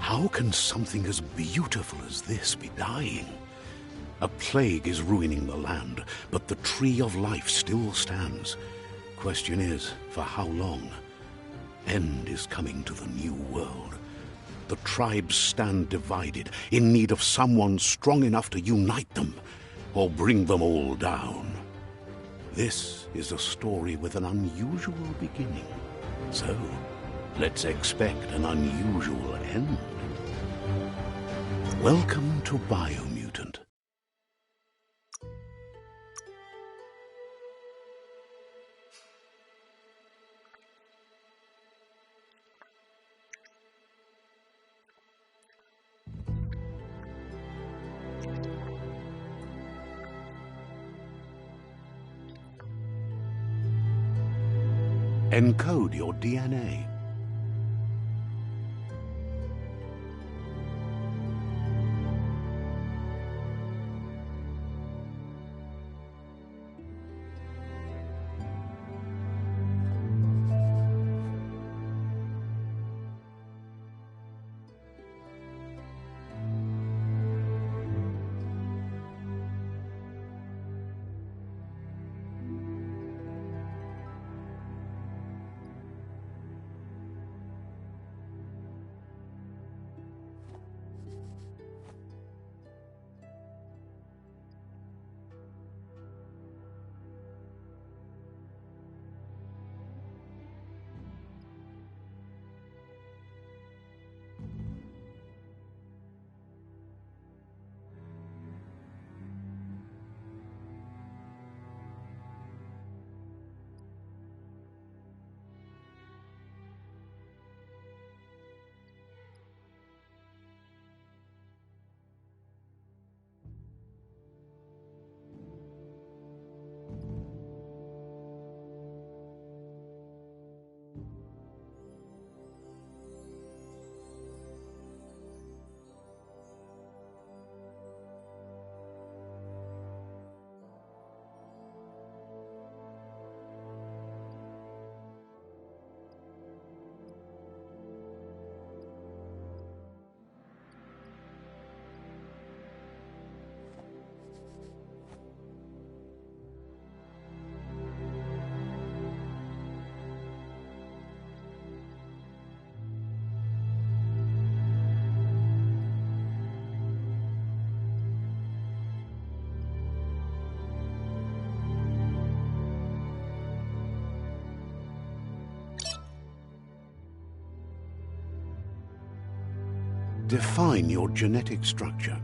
How can something as beautiful as this be dying? A plague is ruining the land, but the tree of life still stands. Question is, for how long? End is coming to the new world. The tribes stand divided, in need of someone strong enough to unite them, or bring them all down. This is a story with an unusual beginning. So, let's expect an unusual end. Welcome to Biomutant. Encode your DNA. Define your genetic structure.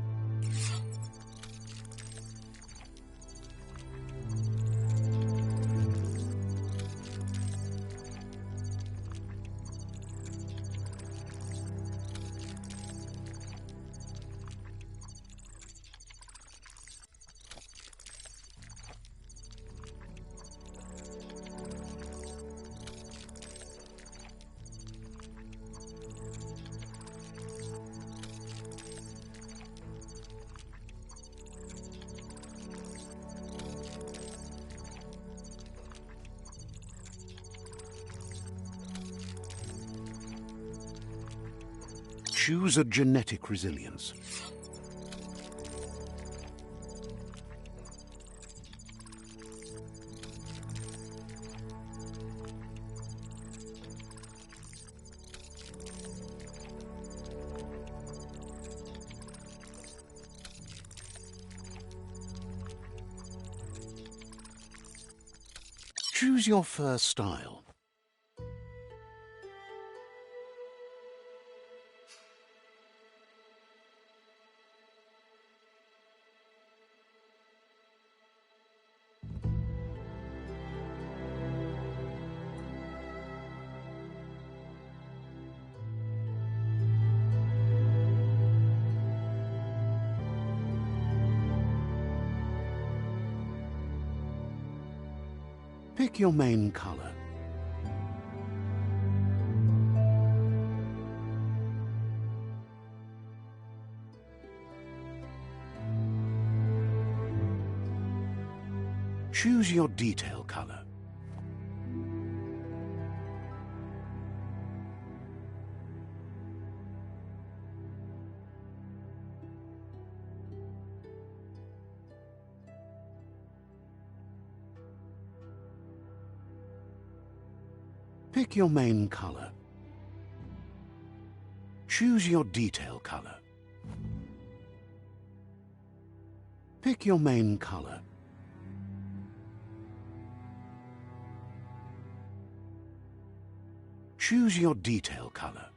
Choose a genetic resilience. Choose your first style. Pick your main color. Choose your detail color. Choose your detail color. Pick your main color. Choose your detail color. Pick your main color. Choose your detail color.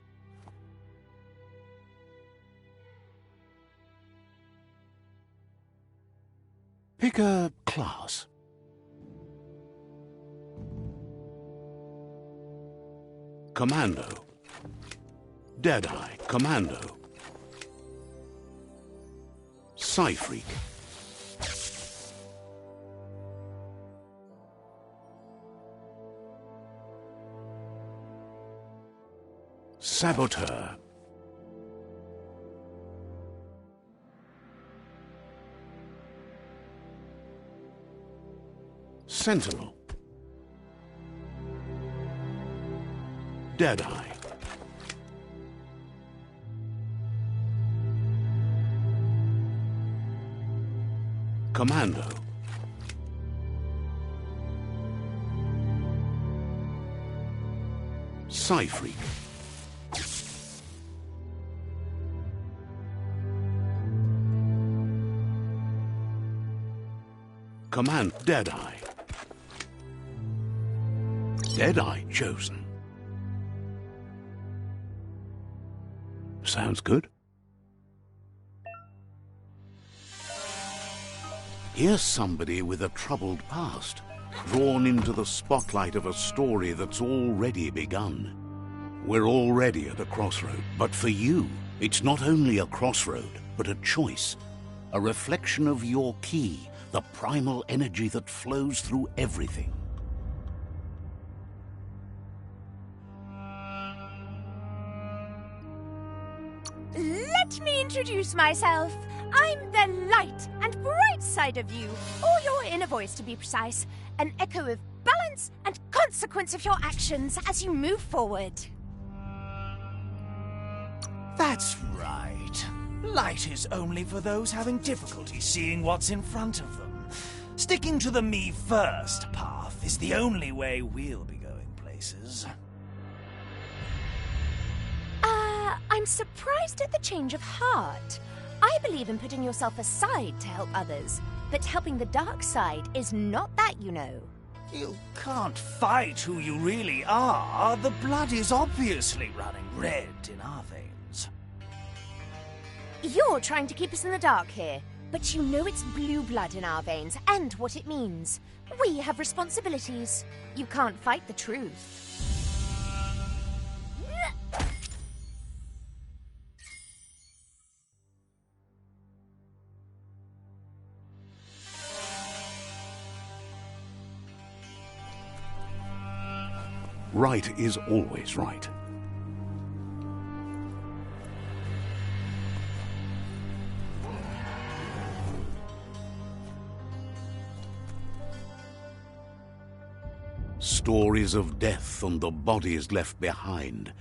Pick a class. Commando. Deadeye, Commando. Psy-Freak. Saboteur. Sentinel. Deadeye. Commando. Psy-Freak. Command Deadeye. Deadeye chosen. Sounds good. Here's somebody with a troubled past, drawn into the spotlight of a story that's already begun. We're already at a crossroad, but for you, it's not only a crossroad, but a choice. A reflection of your key, the primal energy that flows through everything. Let me introduce myself. I'm the light and bright side of you, or your inner voice to be precise, an echo of balance and consequence of your actions as you move forward. That's right. Light is only for those having difficulty seeing what's in front of them. Sticking to the me first path is the only way we'll be going places. I'm surprised at the change of heart. I believe in putting yourself aside to help others, but helping the dark side is not that, you know. You can't fight who you really are. The blood is obviously running red in our veins. You're trying to keep us in the dark here, but you know it's blue blood in our veins and what it means. We have responsibilities. You can't fight the truth. Right is always right. Stories of death and the bodies left behind,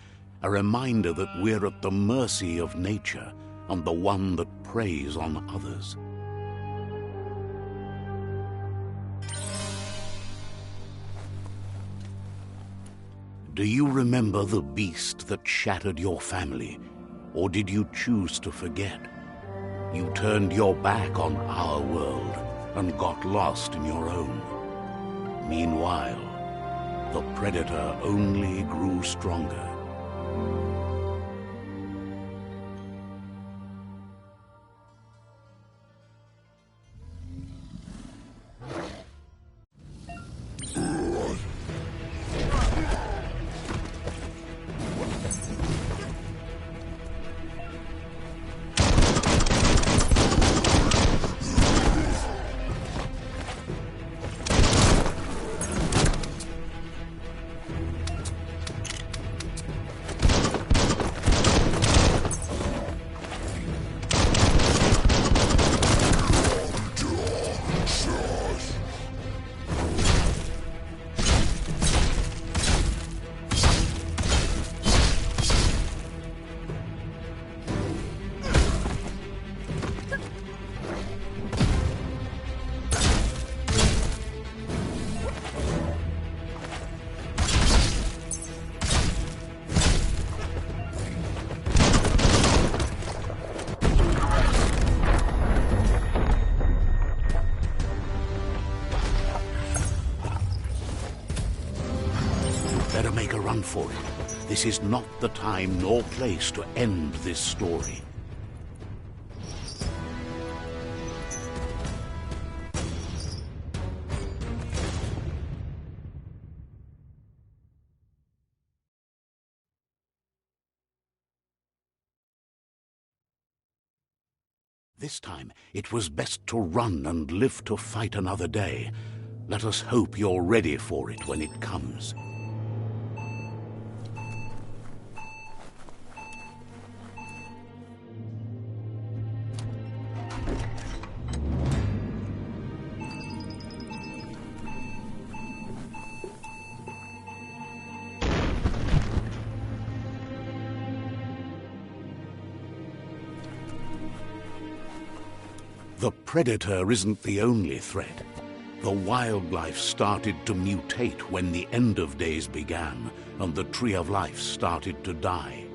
a reminder that we're at the mercy of nature and the one that preys on others. Do you remember the beast that shattered your family, or did you choose to forget? You turned your back on our world and got lost in your own. Meanwhile, the predator only grew stronger. make a run for it. This is not the time nor place to end this story. This time, it was best to run and live to fight another day. Let us hope you're ready for it when it comes. The predator isn't the only threat. The wildlife started to mutate when the end of days began, and the tree of life started to die.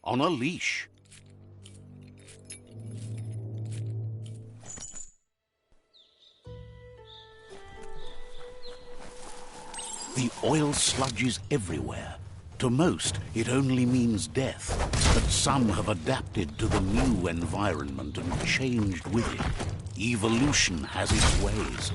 On a leash. The oil sludge is everywhere. To most, it only means death, but some have adapted to the new environment and changed with it. Evolution has its ways.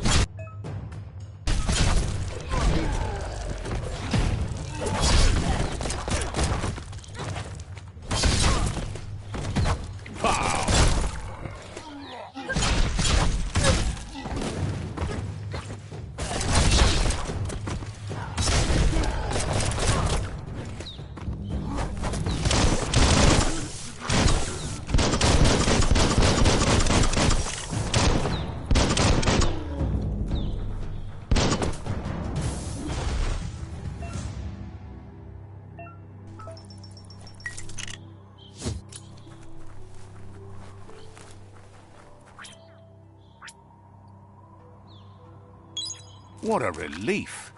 What a relief!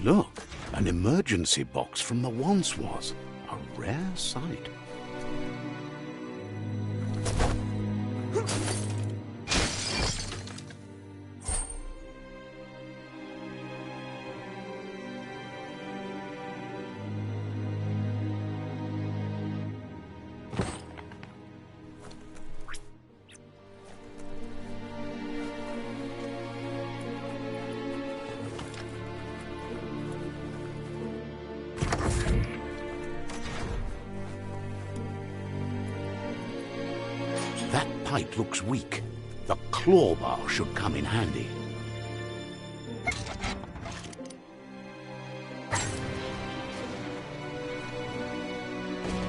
Look, an emergency box from the once was. A rare sight. That pipe looks weak. The claw bar should come in handy.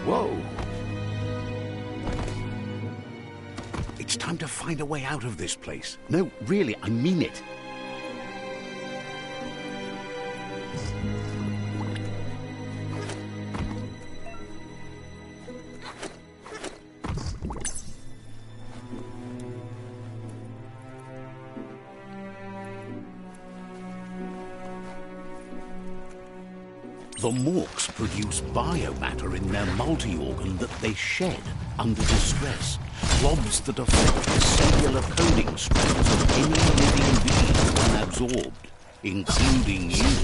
Whoa! It's time to find a way out of this place. No, really, I mean it. The morks produce biomatter in their multi-organ that they shed under distress. Blobs that affect the cellular coding strands of any living being when absorbed, including you.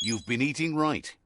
You've been eating right.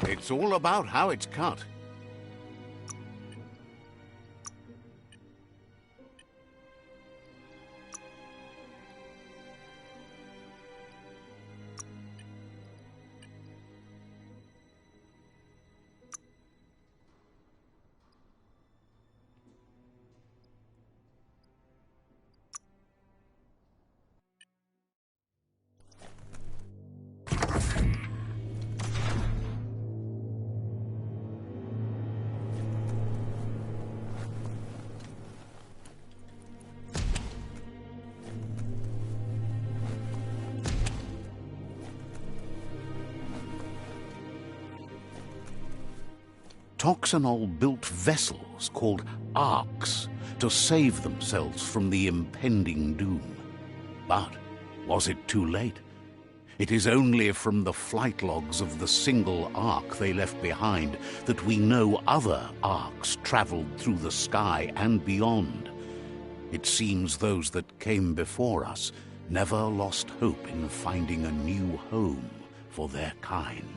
It's all about how it's cut. Toxanol built vessels called arks to save themselves from the impending doom. But was it too late? It is only from the flight logs of the single ark they left behind that we know other arks traveled through the sky and beyond. It seems those that came before us never lost hope in finding a new home for their kind.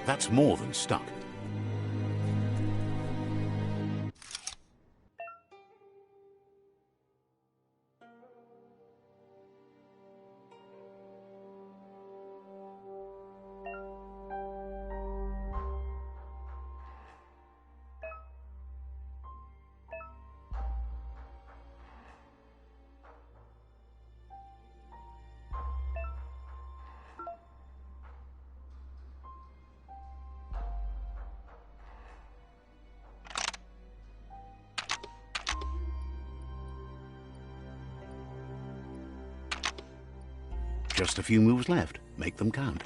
That's more than stuck. Just a few moves left. Make them count.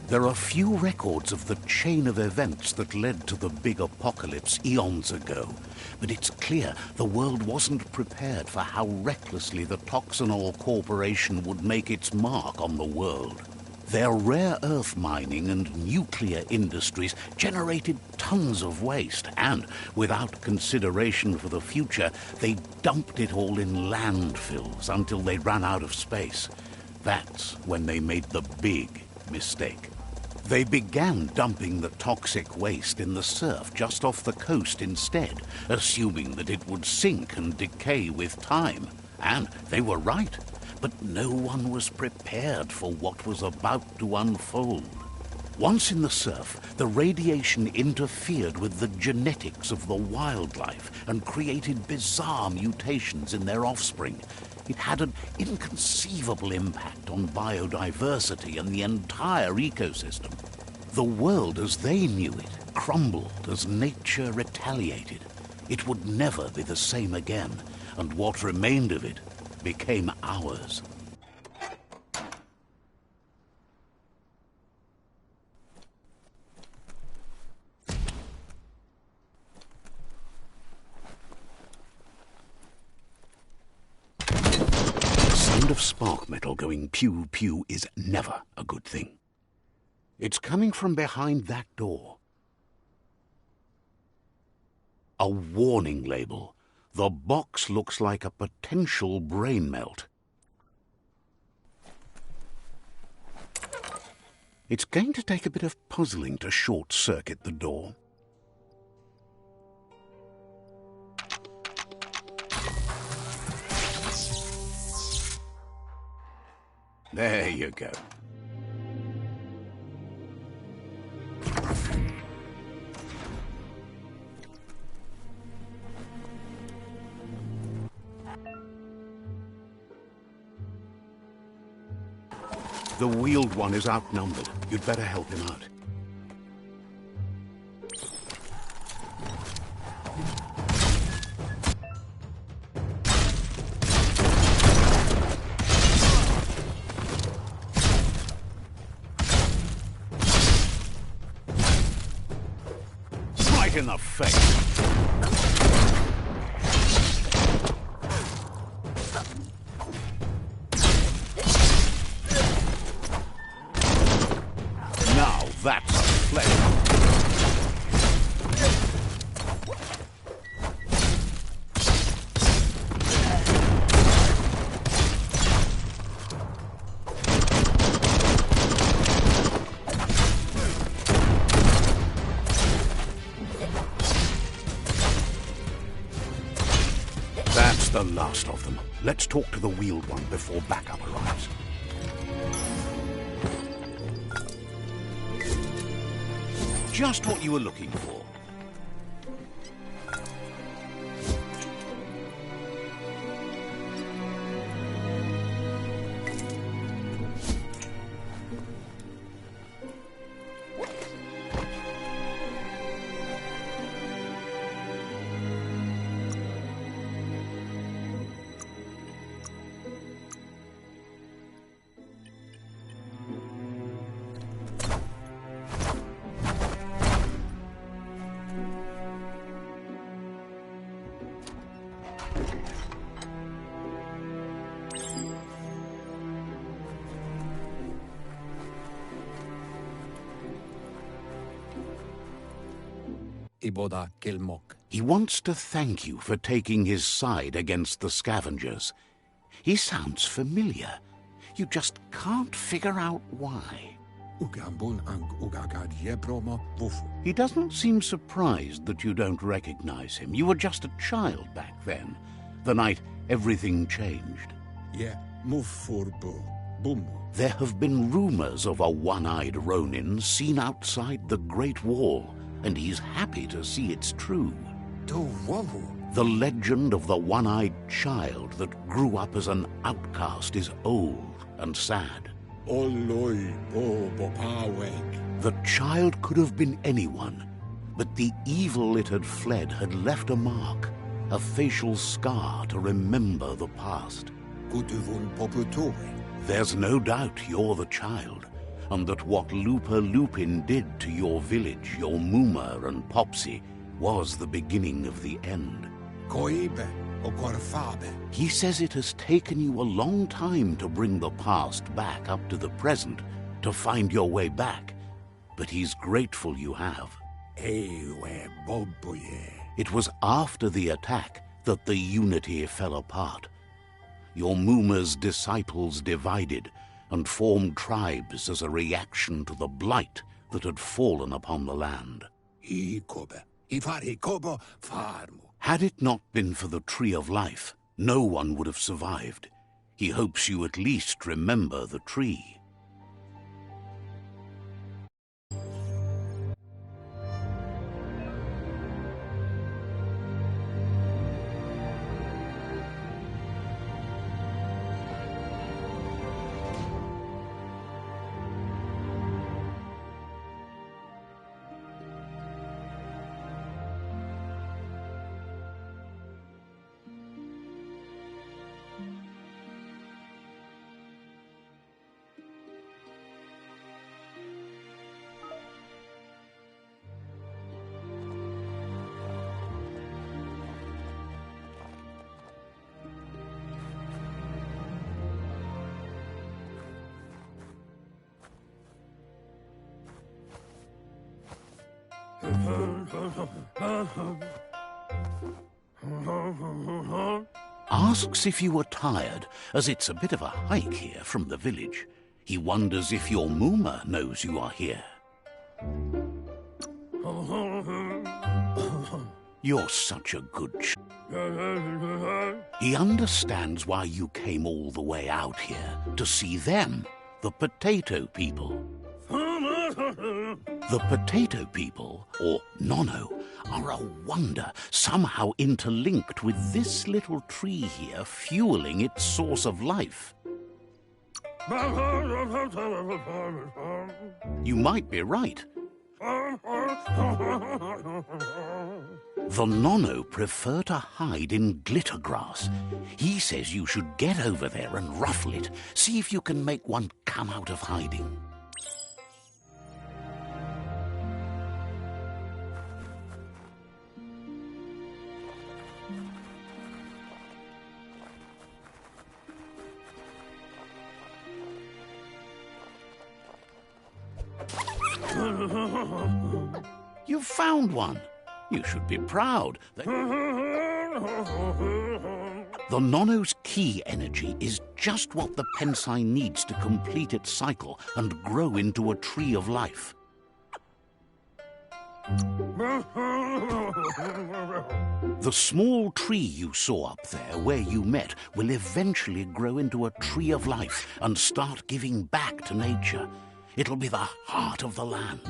There are few records of the chain of events that led to the big apocalypse eons ago, but it's clear the world wasn't prepared for how recklessly the Toxanol Corporation would make its mark on the world. Their rare earth mining and nuclear industries generated tons of waste, and without consideration for the future, they dumped it all in landfills until they ran out of space. That's when they made the big mistake. They began dumping the toxic waste in the surf just off the coast instead, assuming that it would sink and decay with time. And they were right. But no one was prepared for what was about to unfold. Once in the surf, the radiation interfered with the genetics of the wildlife and created bizarre mutations in their offspring. It had an inconceivable impact on biodiversity and the entire ecosystem. The world as they knew it crumbled as nature retaliated. It would never be the same again, and what remained of it became ours. The sound of spark metal going pew-pew is never a good thing. It's coming from behind that door. A warning label. The box looks like a potential brain melt. It's going to take a bit of puzzling to short-circuit the door. There you go. The wheeled one is outnumbered. You'd better help him out. Right in the face. That's a pleasure. That's the last of them. Let's talk to the wheeled one before backup arrives. Just what you were looking for. iboda kelmok. He wants to thank you for taking his side against the scavengers. He sounds familiar. You just can't figure out why. Ugambun ang ugagad yebromo wufu. He doesn't seem surprised that you don't recognize him. You were just a child back then, the night everything changed. Ye mufurbu bumu. There have been rumors of a one-eyed Ronin seen outside the Great Wall, and he's happy to see it's true. Do wawu. The legend of the one-eyed child that grew up as an outcast is old and sad. Oloi bo bopaweg. The child could have been anyone, but the evil it had fled had left a mark, a facial scar to remember the past. Guduvun poputore. There's no doubt you're the child, and that what Lupa Lupin did to your village, your Muma and Popsy, was the beginning of the end. Koibe o korfabe. He says it has taken you a long time to bring the past back up to the present, to find your way back, but he's grateful you have. Ewe bobuye. It was after the attack that the unity fell apart. Your Muma's disciples divided and formed tribes as a reaction to the blight that had fallen upon the land. Ikobe. Ifari kobo farmu. Had it not been for the Tree of Life, no one would have survived. He hopes you at least remember the tree. Asks if you are tired, as it's a bit of a hike here from the village. He wonders if your Muma knows you are here. You're such a good He understands why you came all the way out here, to see them, the potato people. The potato people, or Nono, are a wonder, somehow interlinked with this little tree here, fueling its source of life. You might be right. The Nono prefer to hide in glitter grass. He says you should get over there and ruffle it. See if you can make one come out of hiding. You've found one. You should be proud. The Nono's key energy is just what the Pensai needs to complete its cycle and grow into a tree of life. The small tree you saw up there where you met will eventually grow into a tree of life and start giving back to nature. It'll be the heart of the land.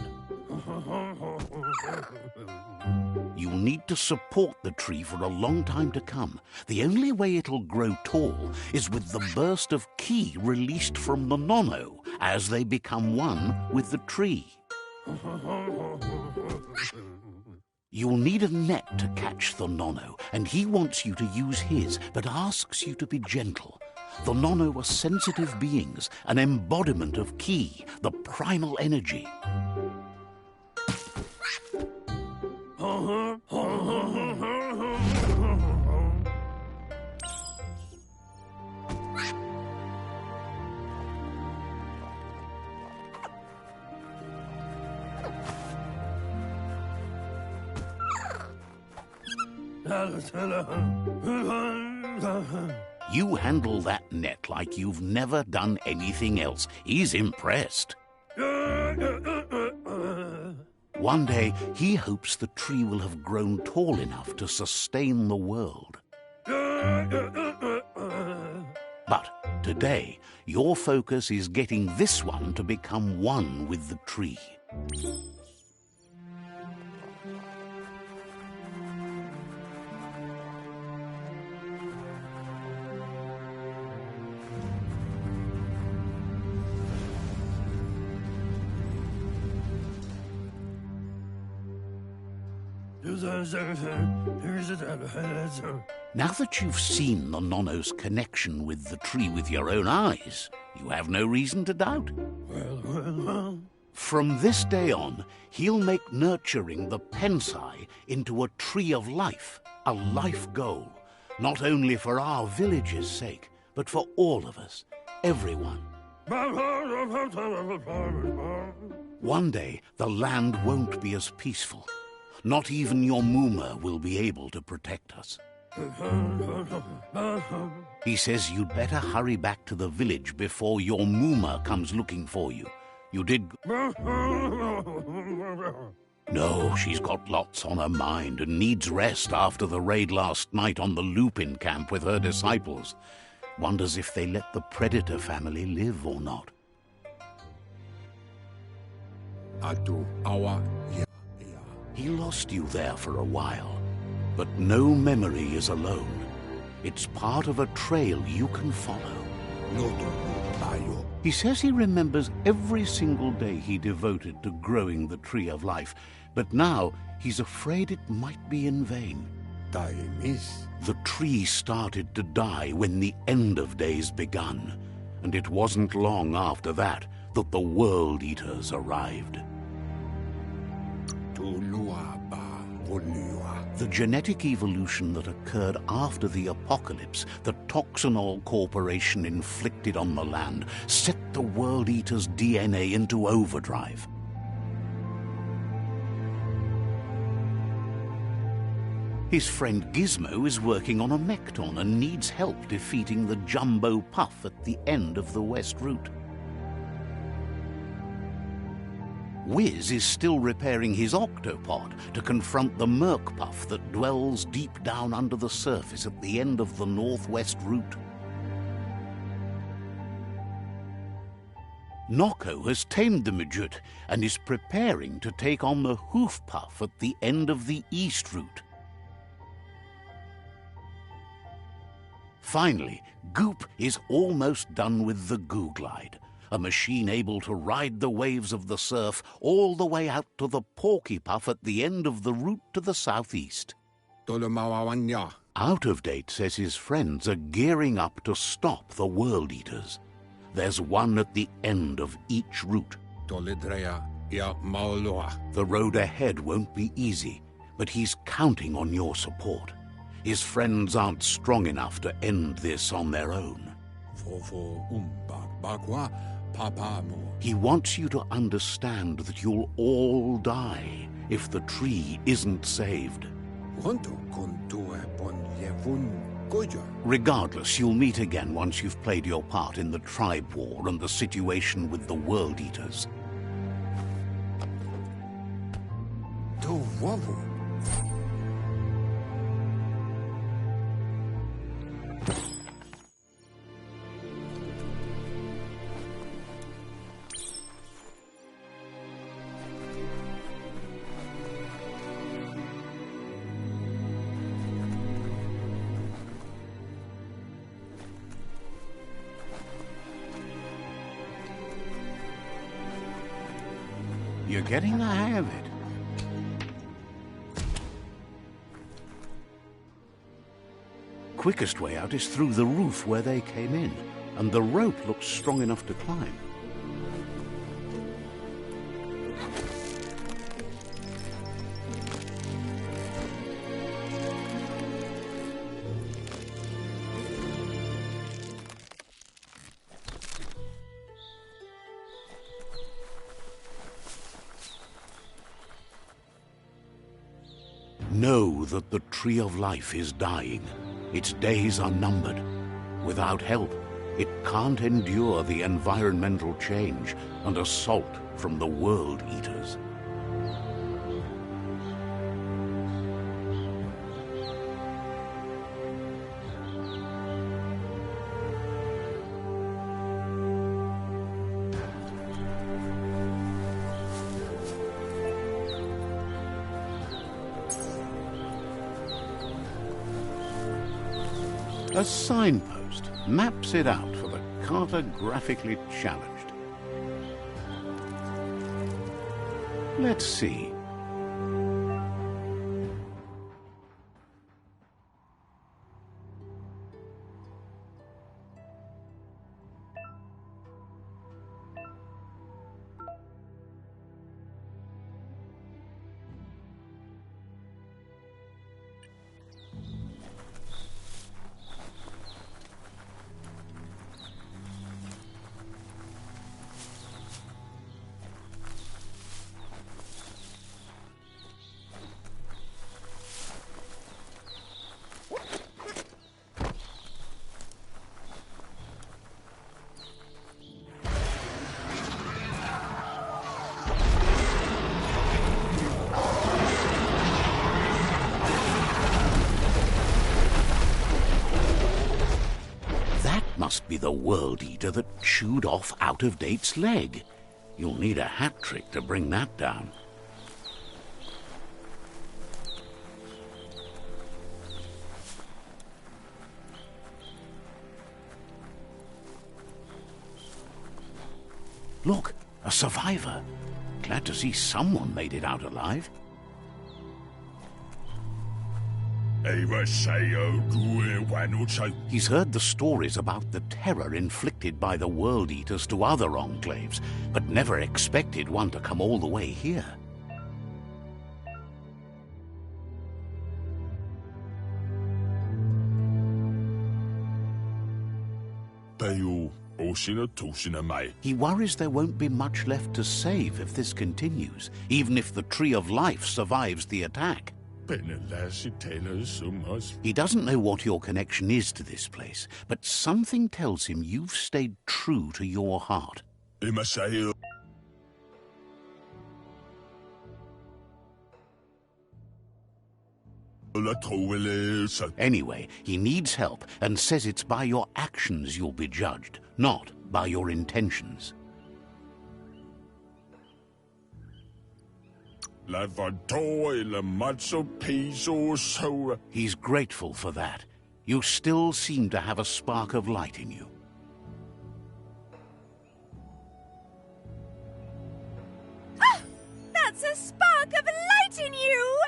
You'll need to support the tree for a long time to come. The only way it'll grow tall is with the burst of ki released from the Nono as they become one with the tree. You'll need a net to catch the Nono, and he wants you to use his, but asks you to be gentle. The Nono are sensitive beings, an embodiment of ki, the primal energy. You handle that net like you've never done anything else. He's impressed. One day, he hopes the tree will have grown tall enough to sustain the world. But today, your focus is getting this one to become one with the tree. Now that you've seen the Nonno's connection with the tree with your own eyes, you have no reason to doubt. From this day on, he'll make nurturing the Pensai into a tree of life, a life goal, not only for our village's sake, but for all of us, everyone. One day, the land won't be as peaceful. Not even your Muma will be able to protect us. He says you'd better hurry back to the village before your Muma comes looking for you. You did... No, she's got lots on her mind and needs rest after the raid last night on the Lupin camp with her disciples. Wonders if they let the Predator family live or not. He lost you there for a while, but no memory is alone. It's part of a trail you can follow. He says he remembers every single day he devoted to growing the Tree of Life, but now he's afraid it might be in vain. The tree started to die when the end of days begun, and it wasn't long after that that the World Eaters arrived. The genetic evolution that occurred after the apocalypse that Toxanol Corporation inflicted on the land set the World Eater's DNA into overdrive. His friend Gizmo is working on a Mekton and needs help defeating the Jumbo Puff at the end of the West Route. Wiz is still repairing his octopod to confront the Merc Puff that dwells deep down under the surface at the end of the Northwest Route. Nocco has tamed the Midget and is preparing to take on the Hoof Puff at the end of the East Route. Finally, Goop is almost done with the Googlide, a machine able to ride the waves of the surf all the way out to the Porky Puff at the end of the route to the southeast. Out of Date says his friends are gearing up to stop the World Eaters. There's one at the end of each route. The road ahead won't be easy, but he's counting on your support. His friends aren't strong enough to end this on their own. He wants you to understand that you'll all die if the tree isn't saved. Regardless, you'll meet again once you've played your part in the tribe war and the situation with the World Eaters. You're getting the hang of it. Quickest way out is through the roof where they came in, and the rope looks strong enough to climb. Know that the Tree of Life is dying. Its days are numbered. Without help, it can't endure the environmental change and assault from the World Eaters. A signpost maps it out for the cartographically challenged. Let's see. Must be the World Eater that chewed off Out-of-Date's leg. You'll need a hat trick to bring that down. Look, a survivor. Glad to see someone made it out alive. He's heard the stories about the terror inflicted by the World Eaters to other enclaves, but never expected one to come all the way here. He worries there won't be much left to save if this continues, even if the Tree of Life survives the attack. He doesn't know what your connection is to this place, but something tells him you've stayed true to your heart. Anyway, he needs help and says it's by your actions you'll be judged, not by your intentions. He's grateful for that. You still seem to have a spark of light in you. Ah! That's a spark of light in you!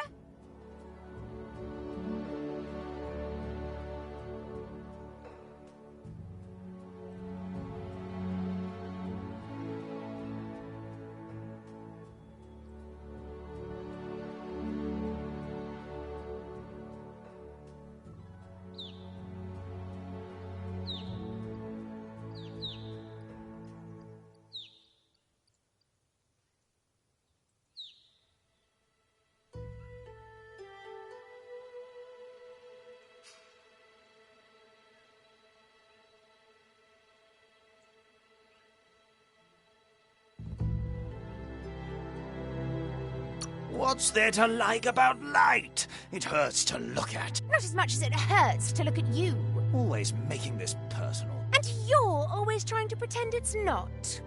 What's there to like about light? It hurts to look at. Not as much as it hurts to look at you. Always making this personal. And you're always trying to pretend it's not.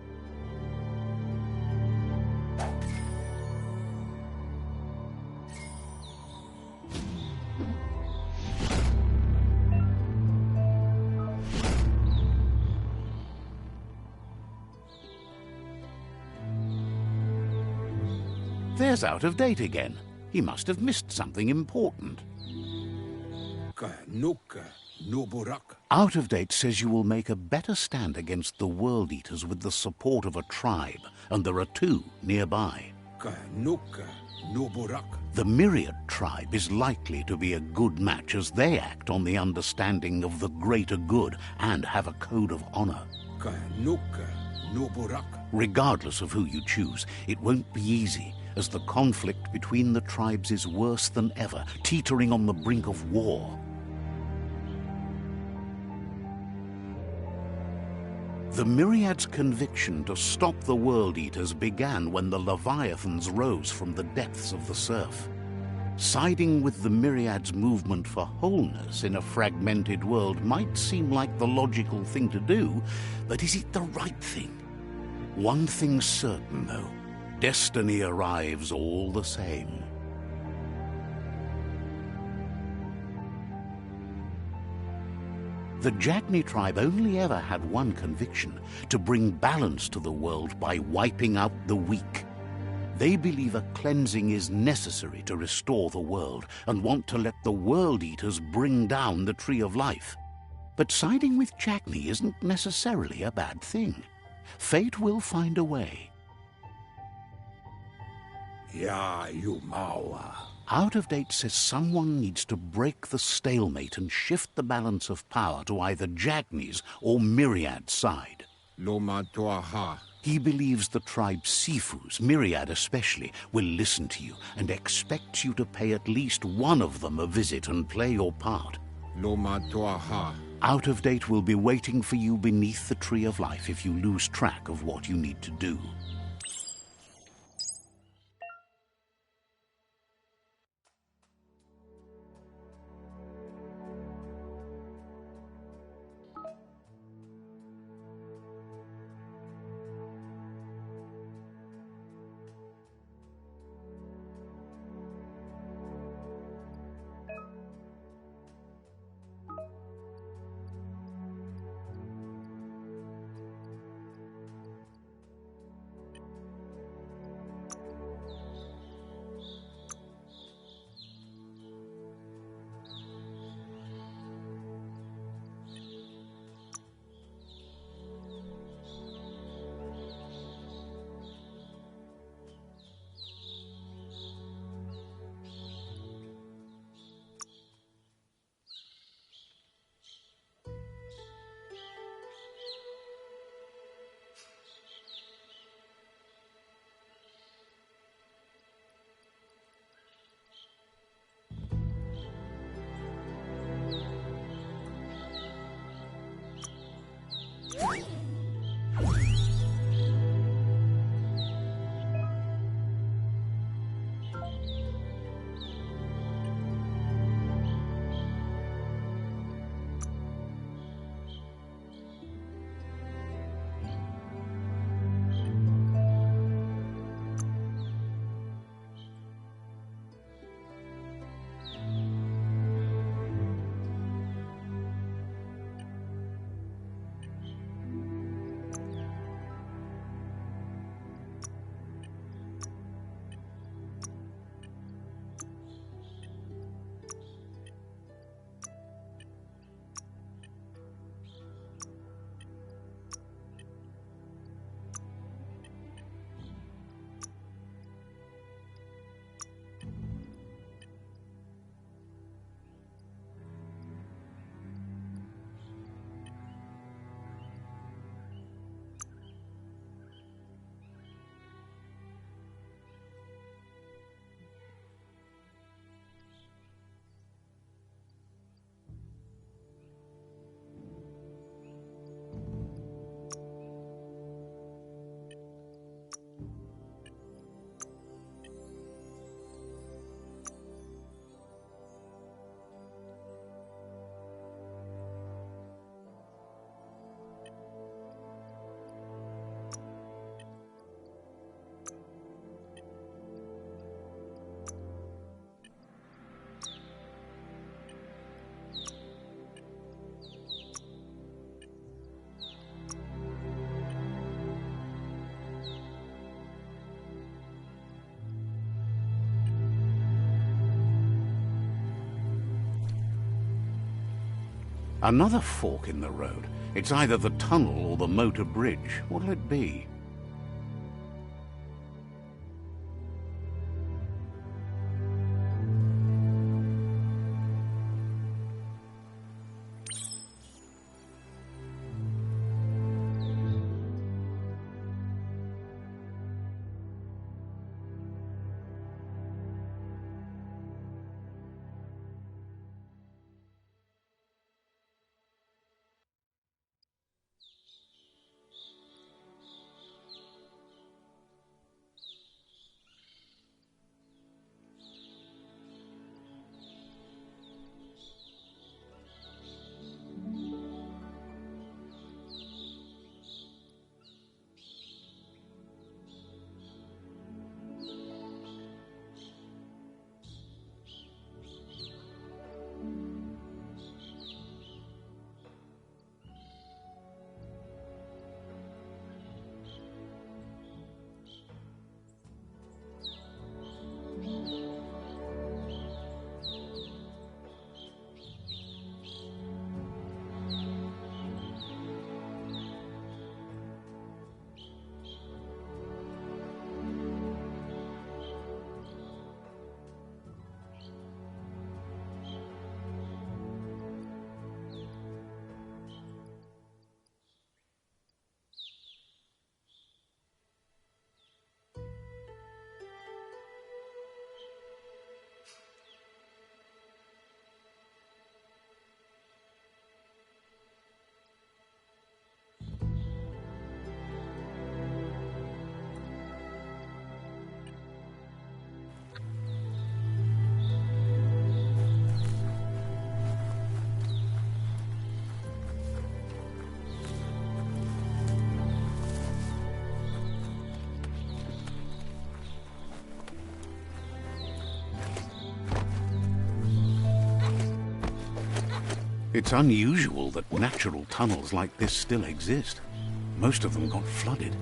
There's Out-of-Date again. He must have missed something important. Out-of-Date says you will make a better stand against the World Eaters with the support of a tribe, and there are two nearby. The Myriad tribe is likely to be a good match as they act on the understanding of the greater good and have a code of honor. Regardless of who you choose, it won't be easy, as the conflict between the tribes is worse than ever, teetering on the brink of war. The Myriad's conviction to stop the World Eaters began when the Leviathans rose from the depths of the surf. Siding with the Myriad's movement for wholeness in a fragmented world might seem like the logical thing to do, but is it the right thing? One thing's certain, though. Destiny arrives all the same. The Jagni tribe only ever had one conviction: to bring balance to the world by wiping out the weak. They believe a cleansing is necessary to restore the world, and want to let the World Eaters bring down the Tree of Life. But siding with Jagni isn't necessarily a bad thing. Fate will find a way. Ja, you maua. Out of Date says someone needs to break the stalemate and shift the balance of power to either Jagni's or Myriad's side. Loma toaha. He believes the tribe Sifus, Myriad especially, will listen to you and expects you to pay at least one of them a visit and play your part. Loma toaha. Out of Date will be waiting for you beneath the Tree of Life if you lose track of what you need to do. Another fork in the road. It's either the tunnel or the motor bridge. What'll it be? It's unusual that natural tunnels like this still exist. Most of them got flooded.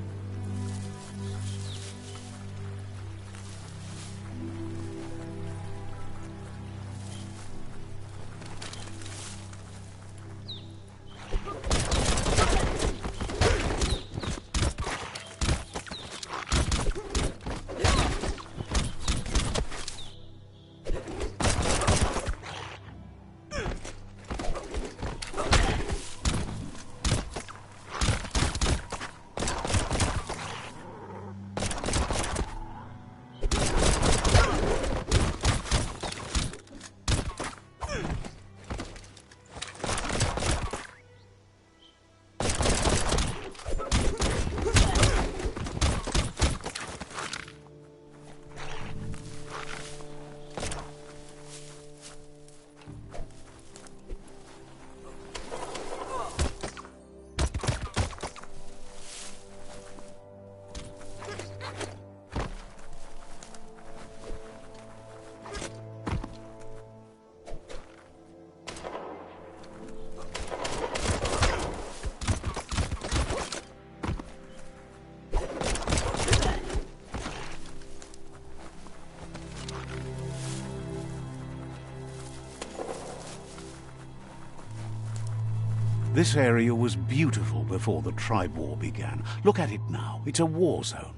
This area was beautiful before the tribe war began. Look at it now. It's a war zone.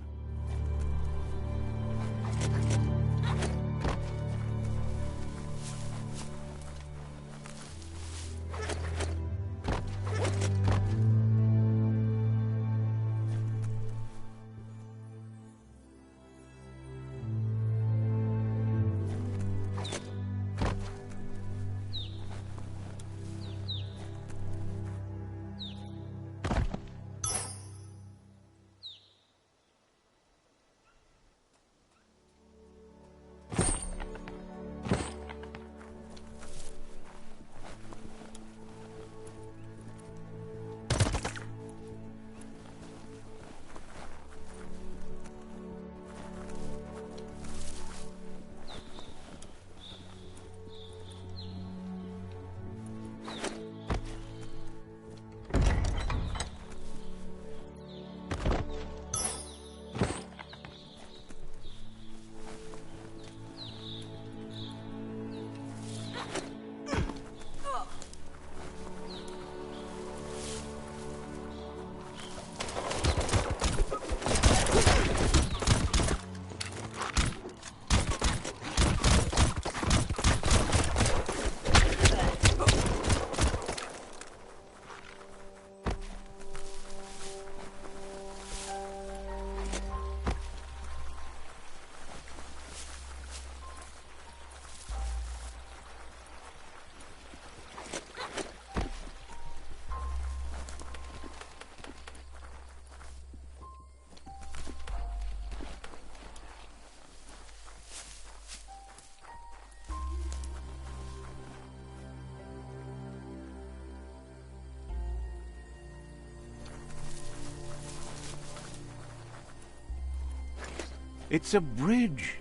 It's a bridge.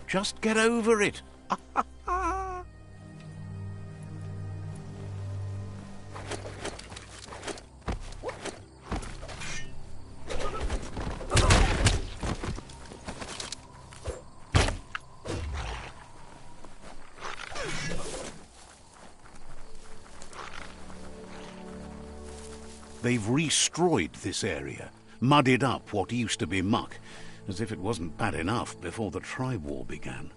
Just get over it. They've destroyed this area, muddied up what used to be muck, as if it wasn't bad enough before the tribe war began.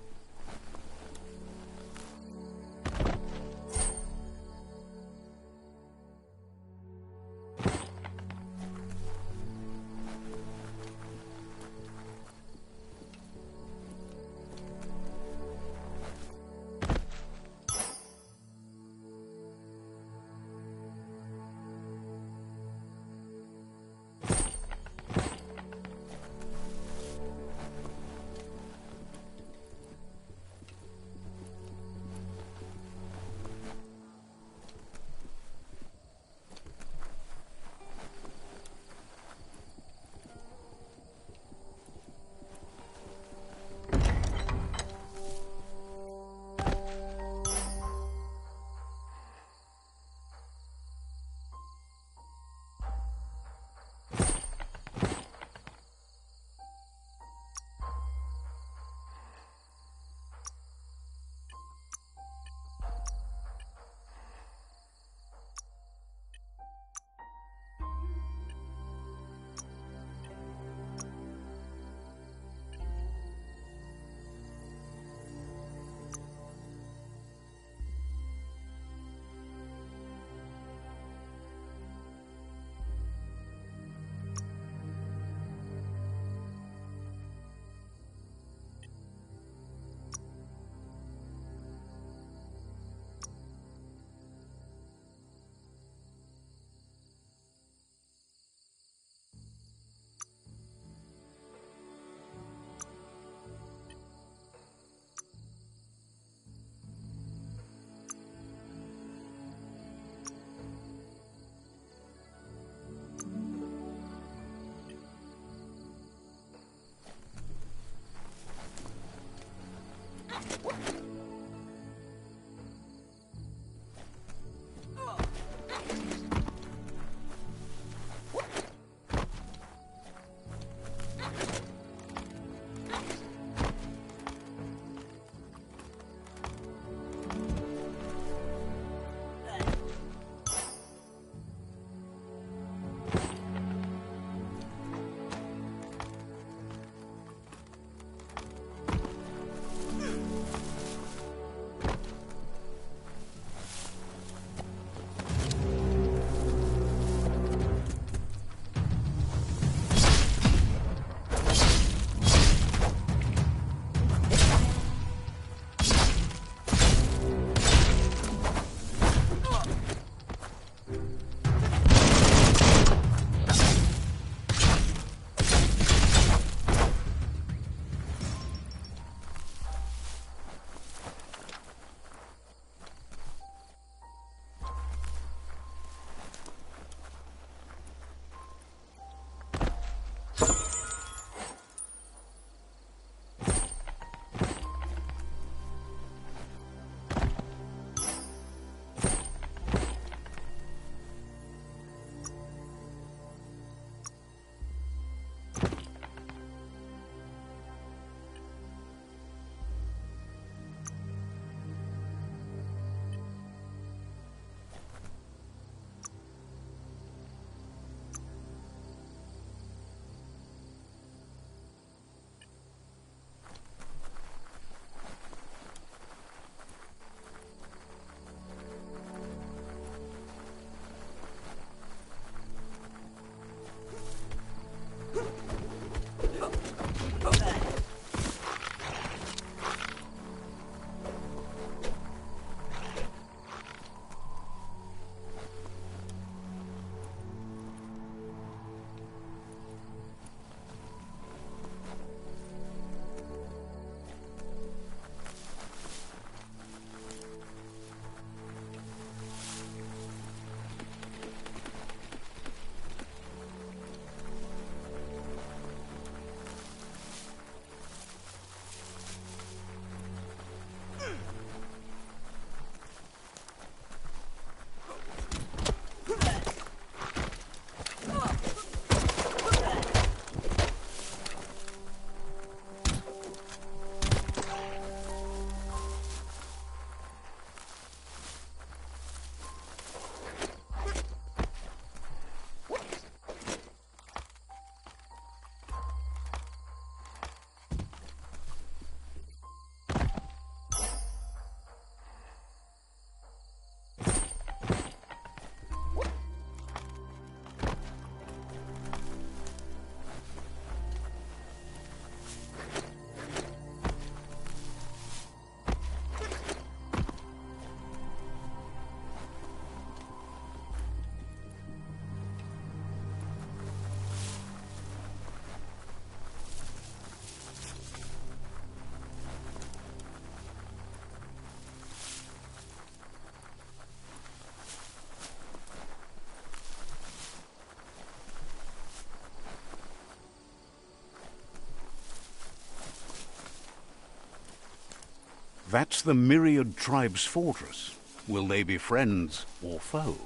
That's the Myriad Tribe's fortress. Will they be friends or foe?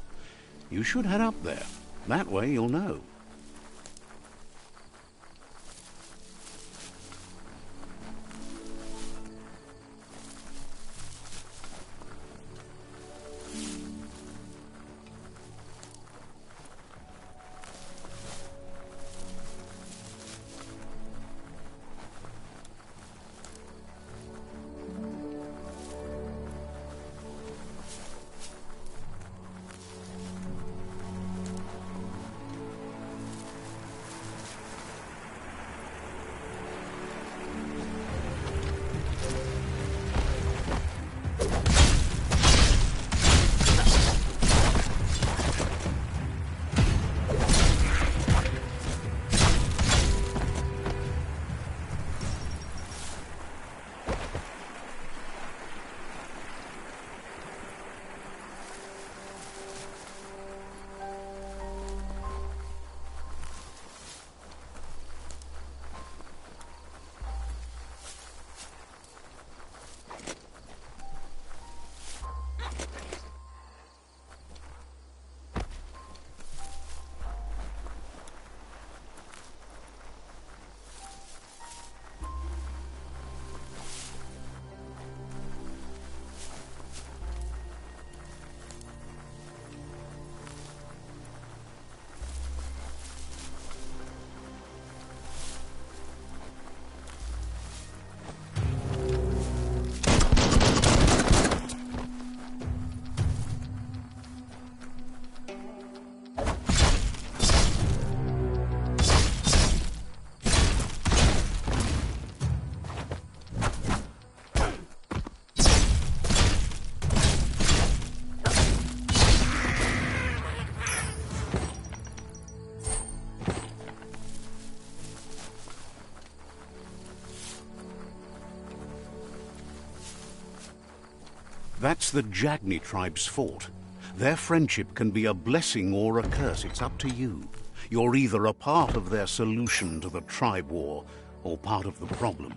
You should head up there. That way you'll know. That's the Jagni tribe's fort. Their friendship can be a blessing or a curse. It's up to you. You're either a part of their solution to the tribe war or part of the problem.